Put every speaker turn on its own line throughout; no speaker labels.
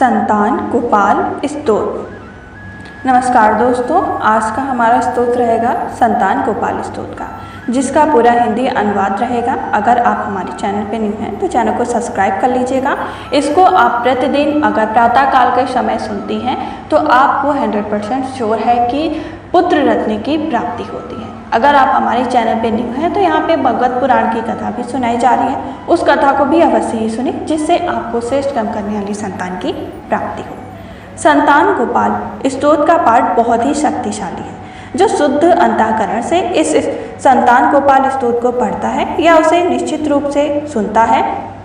संतान गोपाल स्तोत्र। नमस्कार दोस्तों, आज का हमारा स्तोत्र रहेगा संतान गोपाल स्तोत्र का, जिसका पूरा हिंदी अनुवाद रहेगा। अगर आप हमारे चैनल पे न्यू हैं तो चैनल को सब्सक्राइब कर लीजिएगा। इसको आप प्रतिदिन अगर प्रातः काल के समय सुनती हैं तो आपको 100% श्योर है कि पुत्र रत्न की प्राप्ति होती है। अगर आप हमारे चैनल पे न्यू हैं तो यहाँ पे भगवत पुराण की कथा भी सुनाई जा रही है, उस कथा को भी अवश्य ही सुने, जिससे आपको श्रेष्ठ कर्म करने वाली संतान की प्राप्ति हो। संतान गोपाल स्तोत्र का पाठ बहुत ही शक्तिशाली है। जो शुद्ध अंतःकरण से इस संतान गोपाल स्तोत्र को पढ़ता है या उसे निश्चित रूप से सुनता है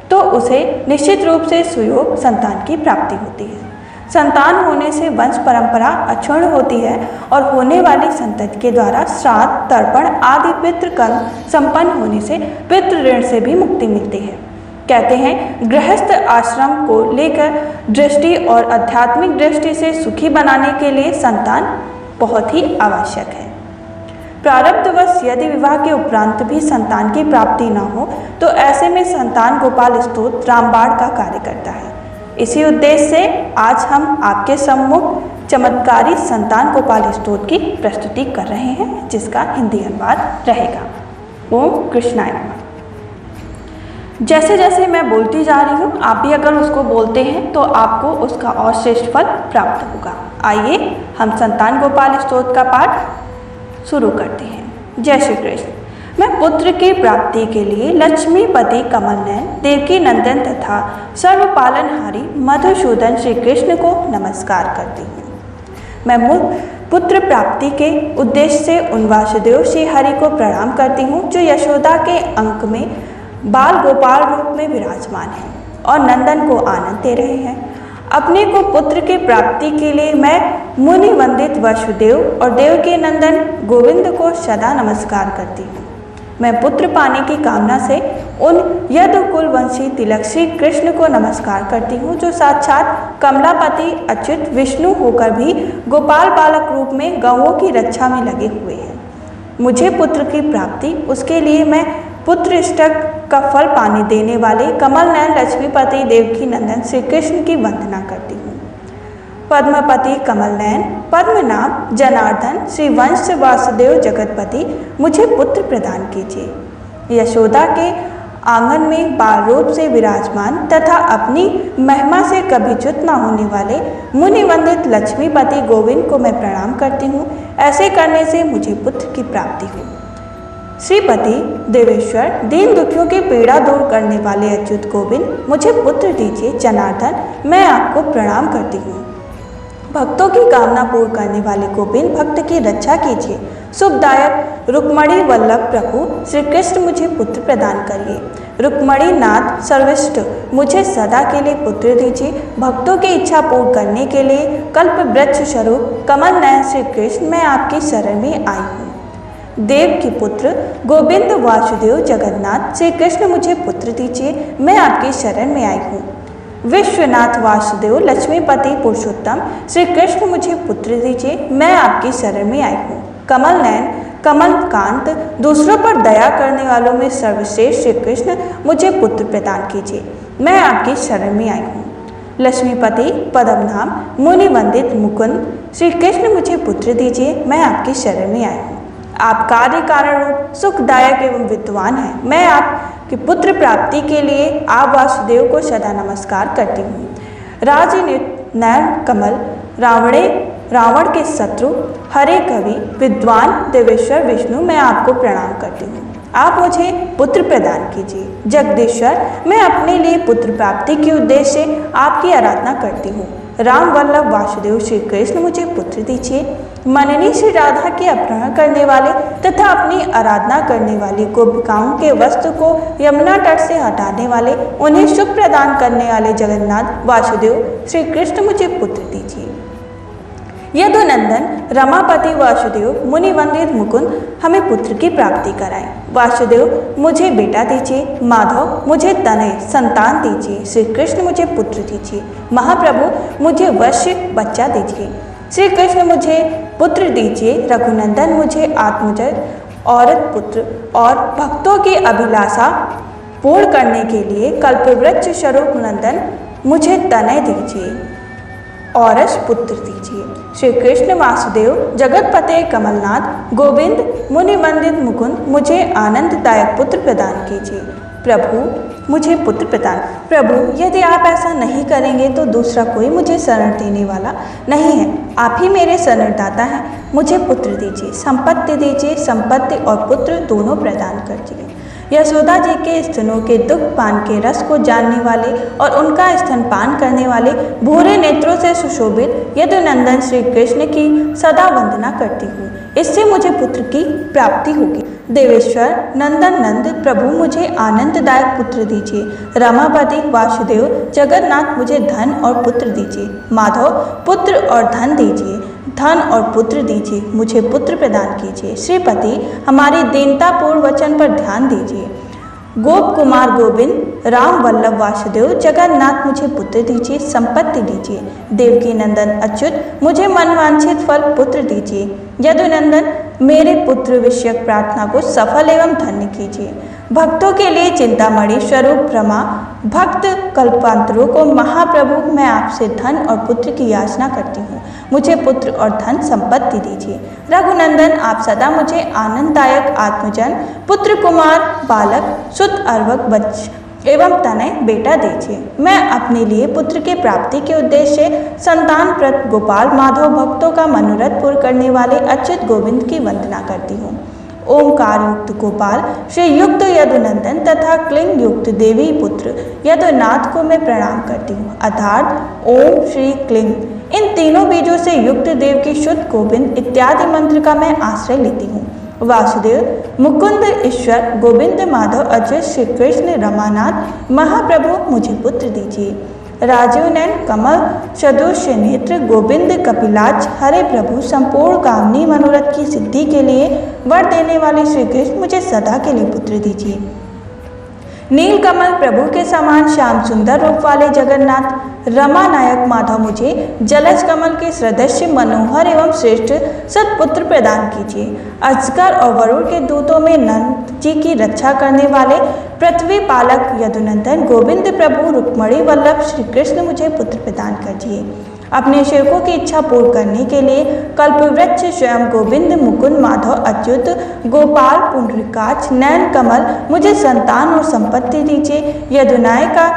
तो उसे निश्चित रूप से सुयोग संतान की प्राप्ति होती है। संतान होने से वंश परंपरा अक्षुण्ण होती है और होने वाली संतति के द्वारा श्राद्ध, तर्पण आदि पितृ कर्म संपन्न होने से पितृ ऋण से भी मुक्ति मिलती है। कहते हैं, गृहस्थ आश्रम को लेकर दृष्टि और आध्यात्मिक दृष्टि से सुखी बनाने के लिए संतान बहुत ही आवश्यक है। प्रारब्धवश यदि विवाह के उपरांत भी संतान की प्राप्ति न हो तो ऐसे में संतान गोपाल स्तोत्र रामबाण का कार्य करता है। इसी उद्देश्य से आज हम आपके सम्मुख चमत्कारी संतान गोपाल स्तोत्र की प्रस्तुति कर रहे हैं, जिसका हिंदी अनुवाद रहेगा। ओम कृष्णाय नमः। जैसे जैसे मैं बोलती जा रही हूँ, आप भी अगर उसको बोलते हैं तो आपको उसका और श्रेष्ठ फल प्राप्त होगा। आइए हम संतान गोपाल स्तोत्र का पाठ शुरू करते हैं। जय श्री कृष्ण। मैं पुत्र की प्राप्ति के लिए लक्ष्मीपति कमलनयन, देवकी नंदन तथा सर्वपालनहारी मधुसूदन श्री कृष्ण को नमस्कार करती हूँ। मैं पुत्र प्राप्ति के उद्देश्य से उन वासुदेव श्री हरि को प्रणाम करती हूँ जो यशोदा के अंक में बाल गोपाल रूप में विराजमान हैं और नंदन को आनंद दे रहे हैं। अपने को पुत्र की प्राप्ति के लिए मैं मुनि वंदित वसुदेव और देवकी नंदन गोविंद को सदा नमस्कार करती हूँ। मैं पुत्र पाने की कामना से उन यदुकुल वंशी तिलक श्री कृष्ण को नमस्कार करती हूँ जो साक्षात कमलापति अच्युत विष्णु होकर भी गोपाल बालक रूप में गौओं की रक्षा में लगे हुए हैं। मुझे पुत्र की प्राप्ति, उसके लिए मैं पुत्र इष्टक का फल पाने देने वाले कमल नयन लक्ष्मीपति देवकी नंदन श्री कृष्ण की वंदना करती हूँ। पद्मपति कमल नयन, पद्मनाभ जनार्दन श्री वंश वासुदेव जगतपति, मुझे पुत्र प्रदान कीजिए। यशोदा के आंगन में बाल रूप से विराजमान तथा अपनी महिमा से कभी च्युत न होने वाले मुनि वंदित लक्ष्मीपति गोविंद को मैं प्रणाम करती हूँ। ऐसे करने से मुझे पुत्र की प्राप्ति हो। श्रीपति देवेश्वर, दीन दुखियों की पीड़ा दूर करने वाले अच्युत गोविंद, मुझे पुत्र दीजिए। जनार्दन, मैं आपको प्रणाम करती हूँ। भक्तों की कामना पूर्ण करने वाले गोविंद, भक्त की रक्षा कीजिए। सुखदायक रुक्मणी वल्लभ प्रभु श्री कृष्ण, मुझे पुत्र प्रदान करिए। रुक्मणी नाथ सर्वश्रेष्ठ, मुझे सदा के लिए पुत्र दीजिए। भक्तों की इच्छा पूर्ण करने के लिए कल्प वृक्ष स्वरूप कमल नयन श्री कृष्ण, मैं आपकी शरण में आई हूँ। देव की पुत्र गोविंद वासुदेव जगन्नाथ श्री कृष्ण, मुझे पुत्र दीजिए। मैं आपकी शरण में आई हूँ। विश्वनाथ वासुदेव लक्ष्मीपति पुरुषोत्तम श्री कृष्ण, मुझे पुत्र दीजिए। मैं आपकी शरण में आई हूँ। कमल नयन कमल कांत, दूसरों पर दया करने वालों में सर्वश्रेष्ठ श्री कृष्ण, मुझे पुत्र प्रदान कीजिए। मैं आपकी शरण में आई हूँ। लक्ष्मीपति पद्मनाभ मुनि वंदित मुकुंद श्री कृष्ण, मुझे पुत्र दीजिए। मैं आपकी शरण में आई हूँ। आप कार्य कारण रूप सुखदायक एवं विद्वान हैं। मैं आपकी पुत्र प्राप्ति के लिए आप वासुदेव को सदा नमस्कार करती हूँ। नयन कमल रावण के शत्रु हरे कवि विद्वान देवेश्वर विष्णु, मैं आपको प्रणाम करती हूँ। आप मुझे पुत्र प्रदान कीजिए। जगदीश्वर, मैं अपने लिए पुत्र प्राप्ति के उद्देश्य से आपकी आराधना करती हूँ। राम वल्लभ वासुदेव श्री कृष्ण, मुझे पुत्र दीजिए। मननी श्री राधा के अपहरण करने वाले तथा अपनी आराधना करने वाली गोपिकाओं के वस्त्र को यमुना तट से हटाने वाले, उन्हें सुख प्रदान करने वाले जगन्नाथ वासुदेव श्री कृष्ण, मुझे पुत्र दीजिए। यदुनंदन रमापति वासुदेव मुनि वंदित मुकुंद, हमें पुत्र की प्राप्ति कराएं। वासुदेव, मुझे बेटा दीजिए। माधव, मुझे तनय संतान दीजिए। श्री कृष्ण, मुझे पुत्र दीजिए। महाप्रभु, मुझे वश्य बच्चा दीजिए। श्री कृष्ण, मुझे पुत्र दीजिए। रघुनंदन, मुझे आत्मजय औरत पुत्र और भक्तों की अभिलाषा पूर्ण करने के लिए कल्पवृक्ष स्वरूप नंदन, मुझे तनय दीजिए। औरस पुत्र दीजिए। श्री कृष्ण वासुदेव जगतपते कमलनाथ गोविंद मुनि वंदित मुकुंद मुझे आनंददायक पुत्र प्रदान कीजिए। प्रभु मुझे पुत्र प्रदान। प्रभु यदि आप ऐसा नहीं करेंगे तो दूसरा कोई मुझे शरण देने वाला नहीं है। आप ही मेरे शरणदाता हैं। मुझे पुत्र दीजिए, संपत्ति दीजिए, संपत्ति और पुत्र दोनों प्रदान कीजिए। यशोदा जी के स्तनों के दुग्ध पान के रस को जानने वाले और उनका स्तनपान करने वाले भूरे नेत्रों से सुशोभित यदुनंदन श्री कृष्ण की सदा वंदना करती हूँ। इससे मुझे पुत्र की प्राप्ति होगी। देवेश्वर नंदन नंद प्रभु मुझे आनंददायक पुत्र दीजिए। रमापति वासुदेव जगन्नाथ मुझे धन और पुत्र दीजिए। माधव पुत्र और धन दीजिए, धन और पुत्र दीजिए, मुझे पुत्र प्रदान कीजिए। श्रीपति हमारी दीनतापूर्ण वचन पर ध्यान दीजिए। गोप कुमार गोविंद राम वल्लभ वासुदेव जगन्नाथ मुझे पुत्र दीजिए, संपत्ति दीजिए। देवकी नंदन अच्युत मुझे मनवांछित फल पुत्र दीजिए। यदुनंदन मेरे पुत्र विषयक प्रार्थना को सफल एवं धन्य कीजिए। भक्तों के लिए चिंतामणि स्वरूप ब्रह्मा भक्त कल्पांतरों को महाप्रभु मैं आपसे धन और पुत्र की याचना करती हूँ। मुझे पुत्र और धन संपत्ति दीजिए। रघुनंदन आप सदा मुझे आनंददायक आत्मजन पुत्र कुमार बालक सुत अर्वक बच्च एवं तनय बेटा दीजिए। मैं अपने लिए पुत्र की प्राप्ति के उद्देश्य से संतान प्रत गोपाल माधव भक्तों का मनोरथ पूर्ण करने वाले अच्युत गोविंद की वंदना करती हूँ। ओंकार युक्त गोपाल श्री युक्त यदुनंदन तथा क्लिंग युक्त देवी पुत्र यदुनाथ को मैं प्रणाम करती हूँ। अर्थात ओम श्री क्लिंग इन तीनों बीजों से युक्त देव की शुद्ध गोविंद इत्यादि मंत्र का मैं आश्रय लेती हूँ। वासुदेव मुकुंद ईश्वर गोविंद माधव अच्युत श्री कृष्ण रमानाथ महाप्रभु मुझे पुत्र दीजिए। राजीव नयन कमल सदृश नेत्र गोविंद कपिलाच हरे प्रभु संपूर्ण कामनी मनोरथ की सिद्धि के लिए वर देने वाले श्री कृष्ण मुझे सदा के लिए पुत्र दीजिए। नील कमल प्रभु के समान श्याम सुंदर रूप वाले जगन्नाथ रमानायक माधव मुझे जलज कमल के सदृश मनोहर एवं श्रेष्ठ सत्पुत्र प्रदान कीजिए। अजगर और वरुण के दूतों में नंद जी की रक्षा करने वाले पृथ्वी पालक यदुनंदन गोविंद प्रभु रुक्मणी वल्लभ श्री कृष्ण मुझे पुत्र प्रदान कीजिए। अपने सेवकों की इच्छा पूर्ण करने के लिए कल्पवृक्ष स्वयं गोविंद मुकुंद माधव अच्युत गोपाल पुंडरीकाक्ष नयन कमल मुझे संतान और संपत्ति दीजिए। यदुनाय का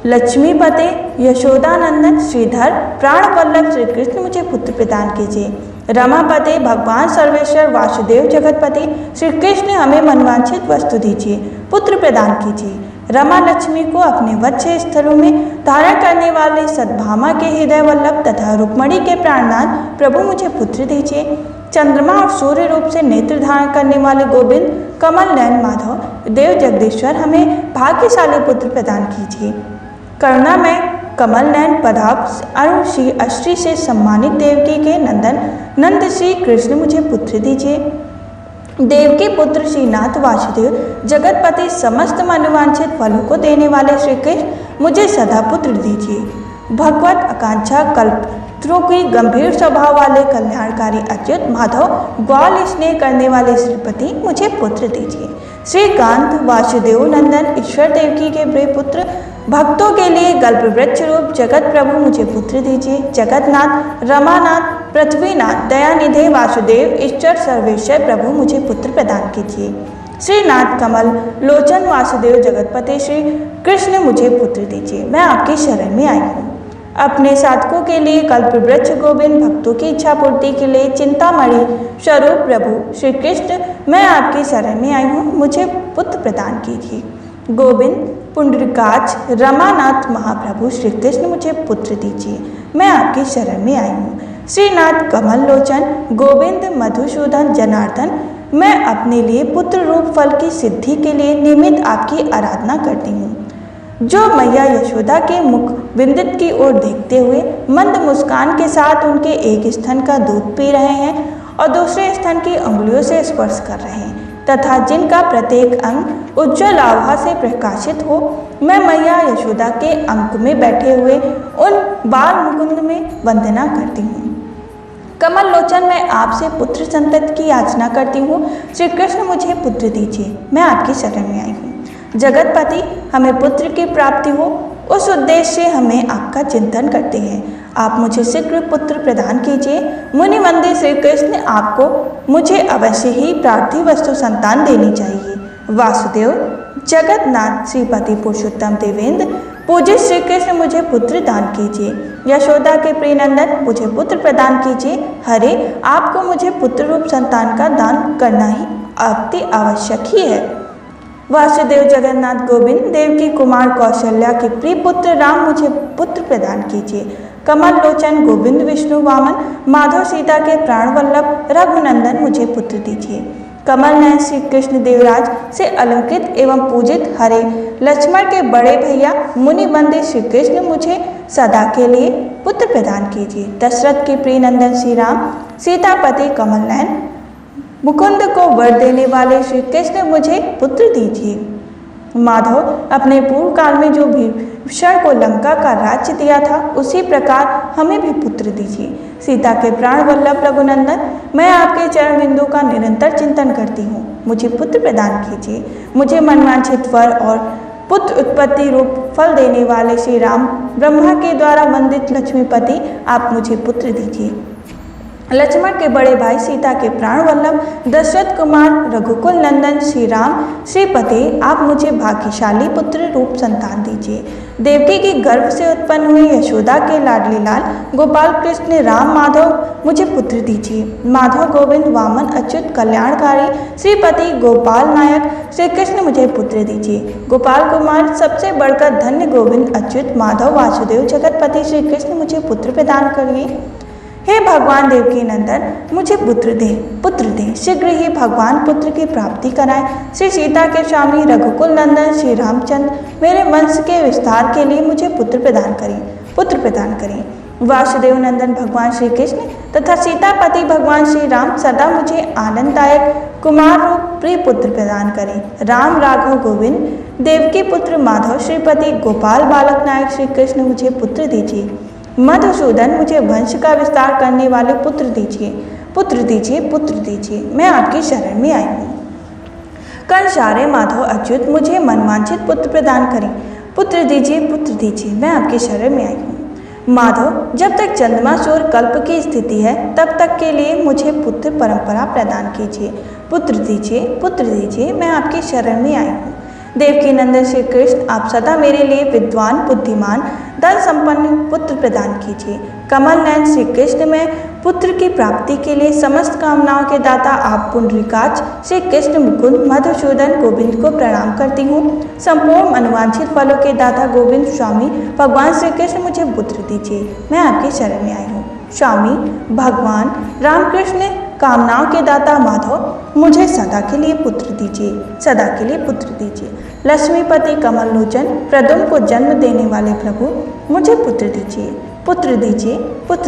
लक्ष्मीपते यशोदानंदन श्रीधर प्राण वल्लभ श्री कृष्ण मुझे पुत्र प्रदान कीजिए। रमापते भगवान सर्वेश्वर वासुदेव जगतपति श्री कृष्ण हमें मनवांछित वस्तु दीजिए, पुत्र प्रदान कीजिए। रमा लक्ष्मी को अपने वत्स स्थलों में धारण करने वाले सद्भामा के हृदय वल्लभ तथा रुक्मणी के प्राणनाथ प्रभु मुझे पुत्र दीजिए। चंद्रमा और सूर्य रूप से नेत्र धारण करने वाले गोविंद कमल नयन माधव देव जगदीश्वर हमें भाग्यशाली पुत्र प्रदान कीजिए। करुणा में कमल नयन पदाप अरुण श्री अष्टी से सम्मानित देवकी के नंदन नंद श्री कृष्ण मुझे पुत्र दीजिए। देवकी पुत्र श्रीनाथ वासुदेव जगतपति समस्त मनोवांछित फलों को देने वाले श्री कृष्ण मुझे सदा पुत्र दीजिए। भगवत आकांक्षा कल्पत्रों की गंभीर स्वभाव वाले कल्याणकारी अच्युत माधव ग्वाल स्नेह करने वाले श्रीपति मुझे पुत्र दीजिए। श्रीकांत वासुदेव नंदन ईश्वर देवकी के प्रिय पुत्र भक्तों के लिए कल्पवृक्ष रूप जगत प्रभु मुझे पुत्र दीजिए। जगन्नाथ रमानाथ पृथ्वीनाथ दयानिधे वासुदेव ईश्वर सर्वेश्वर प्रभु मुझे पुत्र प्रदान कीजिए। श्रीनाथ कमल लोचन वासुदेव जगतपति श्री कृष्ण मुझे पुत्र दीजिए। मैं आपकी शरण में आई हूँ। अपने साधकों के लिए कल्पवृक्ष गोविंद भक्तों की इच्छा पूर्ति के लिए चिंतामणि स्वरूप प्रभु श्री कृष्ण मैं आपकी शरण में आई हूँ, मुझे पुत्र प्रदान कीजिए। गोविंद पुंडरीकाक्ष रमानाथ महाप्रभु श्री कृष्ण मुझे पुत्र दीजिए। मैं आपकी शरण में आई हूँ। श्रीनाथ कमल लोचन गोविंद मधुसूदन जनार्दन मैं अपने लिए पुत्र रूप फल की सिद्धि के लिए नियमित आपकी आराधना करती हूँ। जो मैया यशोदा के मुख विंदित की ओर देखते हुए मंद मुस्कान के साथ उनके एक स्तन का दूध पी रहे हैं और दूसरे स्तन की अंगुलियों से स्पर्श कर रहे हैं तथा जिनका प्रत्येक अंग उज्ज्वल आभा से प्रकाशित हो, मैं मैया यशोदा के अंक में बैठे हुए उन बाल मुकुंद में वंदना करती हूँ। कमल लोचन मैं आपसे पुत्र संतति की याचना करती हूँ। श्री कृष्ण मुझे पुत्र दीजिए। मैं आपकी शरण में आई हूँ। जगतपति हमें पुत्र की प्राप्ति हो, उस उद्देश्य से हमें आपका चिंतन करते हैं। आप मुझे शीघ्र पुत्र प्रदान कीजिए। मुनि वंदे श्री कृष्ण, आपको मुझे अवश्य ही प्रार्थी वस्तु संतान देनी चाहिए। वासुदेव जगन्नाथ श्रीपति पुरुषोत्तम देवेंद्र, पूज्य श्री कृष्ण, मुझे पुत्र दान कीजिए। यशोदा के प्रिय नंदन, मुझे पुत्र प्रदान कीजिए। हरे, आपको मुझे पुत्र रूप संतान का दान करना ही अति आवश्यक ही है। वासुदेव जगन्नाथ गोविंद, देवकी कुमार कौशल्या के प्रिय पुत्र राम, मुझे पुत्र प्रदान कीजिए। कमल लोचन गोविंद विष्णु वामन, माधव सीता के प्राण वल्लभ रघुनंदन, मुझे पुत्र दीजिए। कमल नयन श्री कृष्ण देवराज से अलंकृत एवं पूजित हरे, लक्ष्मण के बड़े भैया मुनि वंदे श्री कृष्ण, मुझे सदा के लिए पुत्र प्रदान कीजिए। दशरथ के प्रिय नंदन श्री राम, सीतापति कमल नयन, मुकुंद को वर देने वाले श्री कृष्ण, मुझे पुत्र दीजिए। माधव, अपने पूर्व काल में जो भीषण को लंका का राज्य दिया था, उसी प्रकार हमें भी पुत्र दीजिए। सीता के प्राण वल्लभ रघुनंदन, मैं आपके चरण बिंदु का निरंतर चिंतन करती हूँ, मुझे पुत्र प्रदान कीजिए। मुझे मनवांछित वर और पुत्र उत्पत्ति रूप फल देने वाले श्री राम, ब्रह्मा के द्वारा वंदित लक्ष्मीपति, आप मुझे पुत्र दीजिए। लक्ष्मण के बड़े भाई सीता के प्राण वल्लभ दशरथ कुमार रघुकुल नंदन श्री राम श्रीपति, आप मुझे भाग्यशाली पुत्र रूप संतान दीजिए। देवकी की गर्भ से उत्पन्न हुई यशोदा के लाडले लाल गोपाल कृष्ण राम माधव, मुझे पुत्र दीजिए। माधव गोविंद वामन अच्युत कल्याणकारी श्रीपति गोपाल नायक श्री कृष्ण, मुझे पुत्र दीजिए। गोपाल कुमार सबसे बढ़कर धन्य गोविंद अच्युत माधव वासुदेव जगतपति श्री कृष्ण, मुझे पुत्र प्रदान करिए। हे भगवान देवकी नंदन, मुझे पुत्र दे, शीघ्र ही भगवान पुत्र की प्राप्ति कराएं। श्री सीता के स्वामी रघुकुल नंदन श्री रामचंद्र, मेरे वंश के विस्तार के लिए मुझे पुत्र प्रदान करें। वासुदेव नंदन भगवान श्री कृष्ण तथा सीतापति भगवान श्री राम, सदा मुझे आनंददायक कुमार रूप प्रिय पुत्र प्रदान करें। राम राघव गोविंद, देवकी पुत्र माधव श्रीपति गोपाल बालक नायक श्री कृष्ण, मुझे पुत्र दीजिए। मधुसूदन, मुझे वंश का विस्तार करने वाले पुत्र दीजिए, मैं आपकी शरण में आई हूँ। कंसारे माधव अच्युत, मुझे मनवांछित पुत्र प्रदान करें। पुत्र दीजिए, मैं आपकी शरण में आई हूँ। माधव, जब तक चंद्रमा सूर्य कल्प की स्थिति है, तब तक के लिए मुझे पुत्र परंपरा प्रदान कीजिए। पुत्र दीजिए, मैं आपकी शरण में आई हूँ। देवकी नंदन श्री कृष्ण, आप सदा मेरे लिए विद्वान बुद्धिमान धन संपन्न पुत्र प्रदान कीजिए। कमल नयन श्री कृष्ण, मैं पुत्र की प्राप्ति के लिए समस्त कामनाओं के दाता आप पुंडरीकाक्ष श्री कृष्ण मुकुंद मधुसूदन गोविंद को प्रणाम करती हूँ। संपूर्ण अनुवांछित फलों के दाता गोविंद स्वामी भगवान श्री कृष्ण, मुझे पुत्र दीजिए, मैं आपकी शरण में आई हूँ। स्वामी भगवान रामकृष्ण, कामनाओं के दाता माधव, मुझे सदा के लिए पुत्र दीजिए। लक्ष्मीपति कमल लोचन, प्रदुम को जन्म देने वाले प्रभु, मुझे पुत्र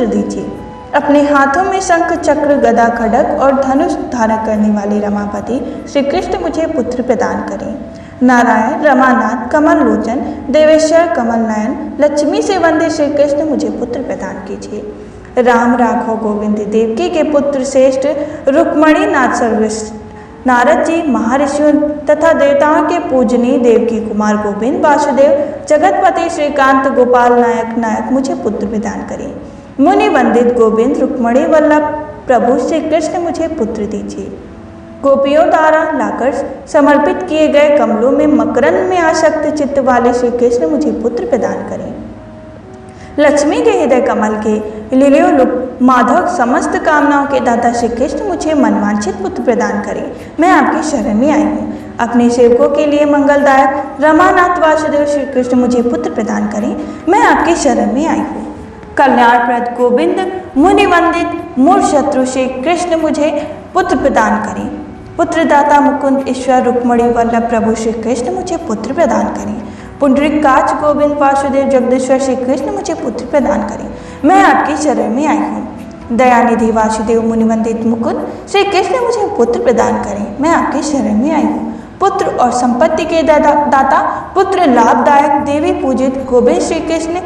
दीजिए। अपने हाथों में शंख चक्र गदा खड्ग और धनुष धारण करने वाले रमापति श्री कृष्ण, मुझे पुत्र प्रदान करें। नारायण रमानाथ कमल लोचन, देवेश्वर कमल नयन, लक्ष्मी से वंदे श्री कृष्ण, मुझे पुत्र प्रदान कीजिए। राम राघव गोविंद, देवकी के पुत्र श्रेष्ठ रुक्मणी नाथ सर्वश्रेष्ठ, नारद जी महर्षियों तथा देवताओं के पूजनीय देवकी कुमार गोविंद वासुदेव जगतपति श्रीकांत गोपाल नायक, मुझे पुत्र प्रदान करें। मुनि वंदित गोविंद रुक्मणी वल्लभ प्रभु श्री कृष्ण, मुझे पुत्र दीजिए। गोपियों द्वारा लाकर समर्पित किए गए कमलों में मकरंद में आसक्त चित्त वाले श्री कृष्ण, मुझे पुत्र प्रदान करें। लक्ष्मी के हृदय कमल के लिलियो माधव, समस्त कामनाओं के दाता श्री कृष्ण, मुझे मनवांछित पुत्र प्रदान करें, मैं आपकी शरण में आई हूँ। अपने सेवकों के लिए मंगलदायक रमानाथ वासुदेव श्री कृष्ण, मुझे पुत्र प्रदान करें, मैं आपकी शरण में आई हूँ। कल्याणप्रद गोविंद मुनि वंदित मूल शत्रु श्री कृष्ण, मुझे पुत्र प्रदान करें। पुत्रदाता मुकुंद ईश्वर रुक्मणी वल्लभ प्रभु श्री कृष्ण, मुझे पुत्र प्रदान करें। पुंडरीकाक्ष गोविंद वासुदेव जगदीश्वर श्री कृष्ण, मुझे पुत्र प्रदान करें, मैं आपकी शरण में आई हूँ। दयानिधि वासुदेव मुनिवंदित मुकुंद श्री कृष्ण, मुझे पुत्र प्रदान करें, मैं आपकी शरण में आई हूँ। पुत्र और संपत्ति के दाता, पुत्र लाभदायक देवी पूजित गोविंद श्री कृष्ण,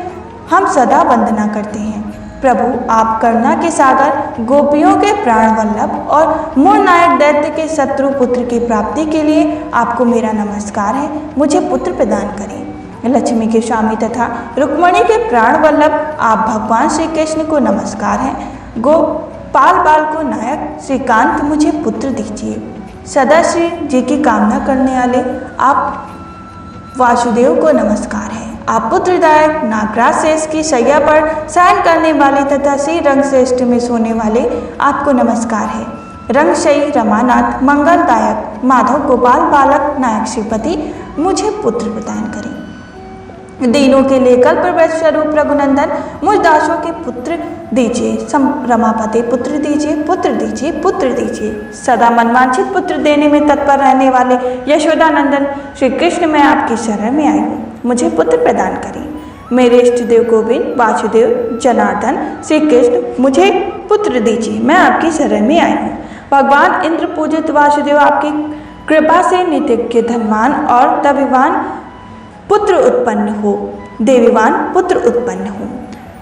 हम सदा वंदना करते हैं। प्रभु, आप करुणा के सागर, गोपियों के प्राण वल्लभ और मूल नायक दैत्य के शत्रु पुत्र की प्राप्ति के लिए आपको मेरा नमस्कार है, मुझे पुत्र प्रदान करें। लक्ष्मी के स्वामी तथा रुक्मिणी के प्राण वल्लभ आप भगवान श्री कृष्ण को नमस्कार हैं। गोपाल बाल को नायक श्रीकांत मुझे पुत्र दीजिए। सदा श्री जी की कामना करने वाले आप वासुदेव को नमस्कार है। आप पुत्रदायक नागराज शेष की शैया पर शयन करने वाले तथा श्री रंगश्रेष्ठ में सोने वाले आपको नमस्कार है। रंगशयी रमानाथ मंगलदायक माधव गोपाल बालक नायक श्रीपति मुझे पुत्र प्रदान करें। दीनों के लिए कल्पवृक्ष स्वरूप रघुनंदन मुझ दासों के पुत्र दीजिए। रमापति पुत्र दीजिए, पुत्र दीजिए, पुत्र दीजिए। सदा मनवांछित पुत्र देने में तत्पर रहने वाले यशोदानंदन श्री कृष्ण मैं आपकी शरण में आई हूँ, मुझे पुत्र प्रदान करें। मेरे इष्ट देव गोविंद वासुदेव जनार्दन श्री कृष्ण मुझे पुत्र दीजिए, मैं आपकी शरण में आई हूँ। भगवान इंद्र पूजित वासुदेव आपकी कृपा से नित्य धनवान और दविवान पुत्र उत्पन्न हो, देवीवान पुत्र उत्पन्न हो।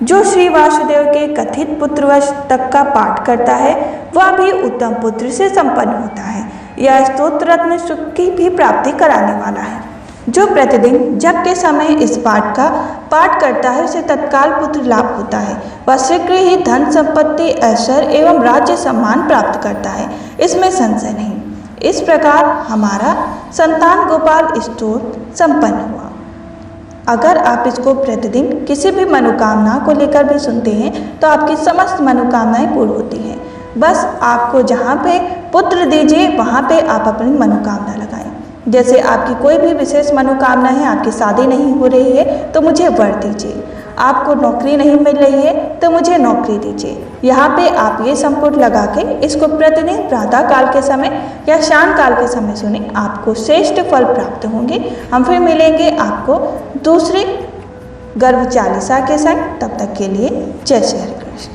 जो श्री वासुदेव के कथित पुत्रवश तक का पाठ करता है वह भी उत्तम पुत्र से संपन्न होता है। यह स्तोत्र रत्न सुख की भी प्राप्ति कराने वाला है। जो प्रतिदिन जप के समय इस पाठ का पाठ करता है उसे तत्काल पुत्र लाभ होता है। वह शीघ्र ही धन संपत्ति ऐश्वर्य एवं राज्य सम्मान प्राप्त करता है, इसमें संशय नहीं। इस प्रकार हमारा संतान गोपाल स्तोत्र संपन्न हुआ। अगर आप इसको प्रतिदिन किसी भी मनोकामना को लेकर भी सुनते हैं तो आपकी समस्त मनोकामनाएं पूर्ण होती हैं। बस आपको जहाँ पे पुत्र दीजिए वहाँ पे आप अपनी मनोकामना लगाएं। जैसे आपकी कोई भी विशेष मनोकामना है, आपकी शादी नहीं हो रही है तो मुझे वर दीजिए, आपको नौकरी नहीं मिल रही है तो मुझे नौकरी दीजिए। यहाँ पे आप ये संपुट लगा के इसको प्रतिदिन प्रातः काल के समय या शाम काल के समय सुने, आपको श्रेष्ठ फल प्राप्त होंगे। हम फिर मिलेंगे आपको दूसरी गर्भ चालीसा के संग। तब तक के लिए जय श्री हरि कृष्ण।